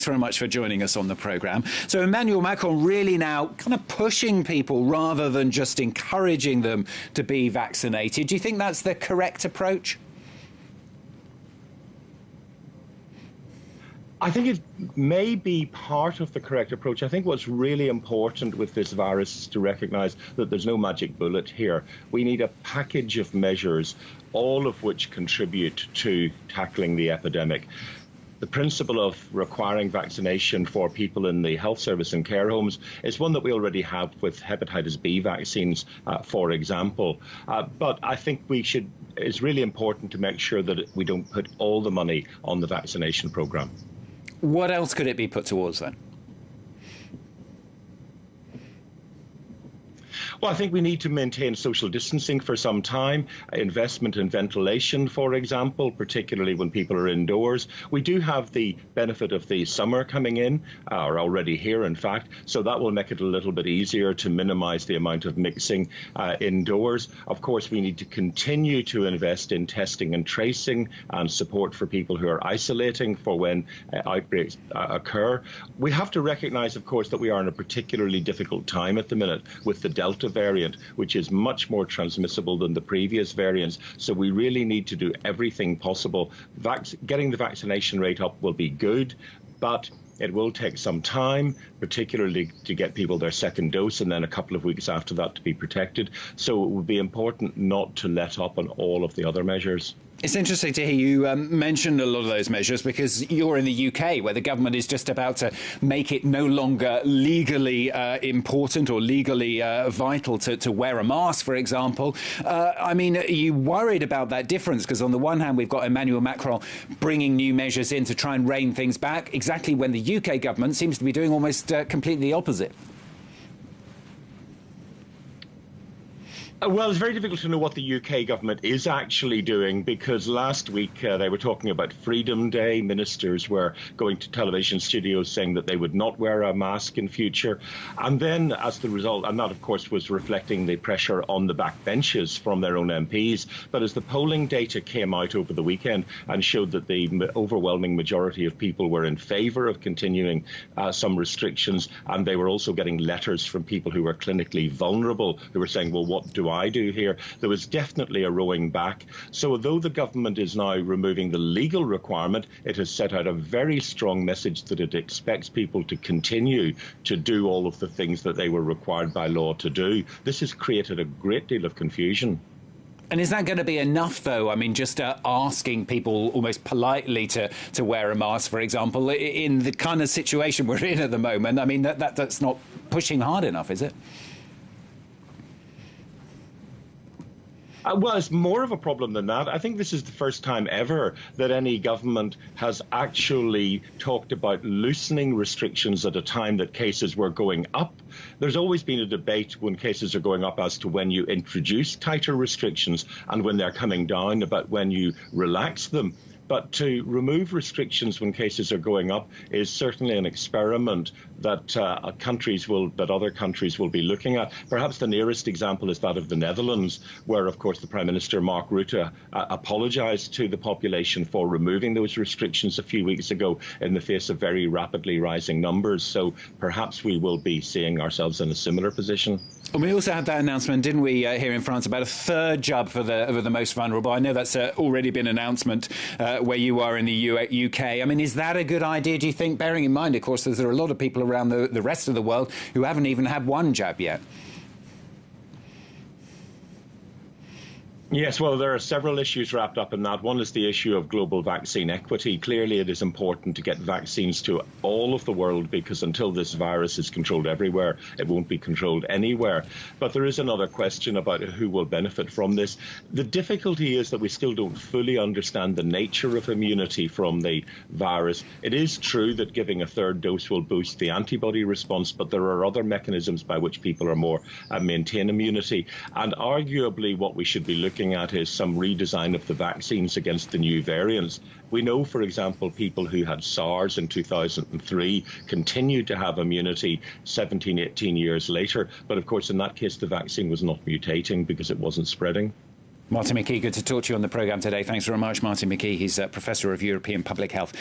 Very much for joining us on the programme. So Emmanuel Macron really now kind of pushing people rather than just encouraging them to be vaccinated. Do you think that's the correct approach? I think it may be part of the correct approach. I think what's really important with this virus is to recognise that there's no magic bullet here. We need a package of measures, all of which contribute to tackling the epidemic. The principle of requiring vaccination for people in the health service and care homes is one that we already have with hepatitis B vaccines, for example. But I think it's really important to make sure that we don't put all the money on the vaccination programme. What else could it be put towards then? Well, I think we need to maintain social distancing for some time, investment in ventilation, for example, particularly when people are indoors. We do have the benefit of the summer coming in, or already here, in fact, so that will make it a little bit easier to minimise the amount of mixing indoors. Of course, we need to continue to invest in testing and tracing and support for people who are isolating for when outbreaks occur. We have to recognise, of course, that we are in a particularly difficult time at the minute with the Delta variant, which is much more transmissible than the previous variants. So we really need to do everything possible. Getting the vaccination rate up will be good, but it will take some time, particularly to get people their second dose and then a couple of weeks after that to be protected. So it would be important not to let up on all of the other measures. It's interesting to hear you mention a lot of those measures because you're in the UK where the government is just about to make it no longer legally important or legally vital to wear a mask, for example. I mean, are you worried about that difference? Because on the one hand, we've got Emmanuel Macron bringing new measures in to try and rein things back, exactly when the UK government seems to be doing almost completely the opposite. Well, it's very difficult to know what the UK government is actually doing because last week they were talking about Freedom Day. Ministers were going to television studios saying that they would not wear a mask in future. And then as the result, and that of course was reflecting the pressure on the backbenches from their own MPs. But as the polling data came out over the weekend and showed that the overwhelming majority of people were in favour of continuing some restrictions, and they were also getting letters from people who were clinically vulnerable who were saying, well, what do I do here? There was definitely a rowing back. So although the government is now removing the legal requirement, it has set out a very strong message that it expects people to continue to do all of the things that they were required by law to do. This has created a great deal of confusion. And is that going to be enough, though? I mean, just asking people almost politely to wear a mask, for example, in the kind of situation we're in at the moment, I mean, that's not pushing hard enough, is it? Well, it's more of a problem than that. I think this is the first time ever that any government has actually talked about loosening restrictions at a time that cases were going up. There's always been a debate when cases are going up as to when you introduce tighter restrictions and when they're coming down about when you relax them. But to remove restrictions when cases are going up is certainly an experiment that other countries will be looking at. Perhaps the nearest example is that of the Netherlands, where, of course, the Prime Minister, Mark Rutte, apologised to the population for removing those restrictions a few weeks ago in the face of very rapidly rising numbers. So perhaps we will be seeing ourselves in a similar position. And we also had that announcement, didn't we, here in France, about a third jab for the most vulnerable. I know that's already been an announcement where you are in the UK. I mean, is that a good idea, do you think, bearing in mind, of course, there are a lot of people around the rest of the world who haven't even had one jab yet? Yes, well, there are several issues wrapped up in that. One is the issue of global vaccine equity. Clearly, it is important to get vaccines to all of the world because until this virus is controlled everywhere, it won't be controlled anywhere. But there is another question about who will benefit from this. The difficulty is that we still don't fully understand the nature of immunity from the virus. It is true that giving a third dose will boost the antibody response, but there are other mechanisms by which people are more maintain immunity. And arguably what we should be looking at is some redesign of the vaccines against the new variants. We know, for example, people who had SARS in 2003 continued to have immunity 17, 18 years later. But of course, in that case, the vaccine was not mutating because it wasn't spreading. Martin Mckee, good to talk to you on the programme today. Thanks very much, Martin Mckee. He's Professor of European Public Health.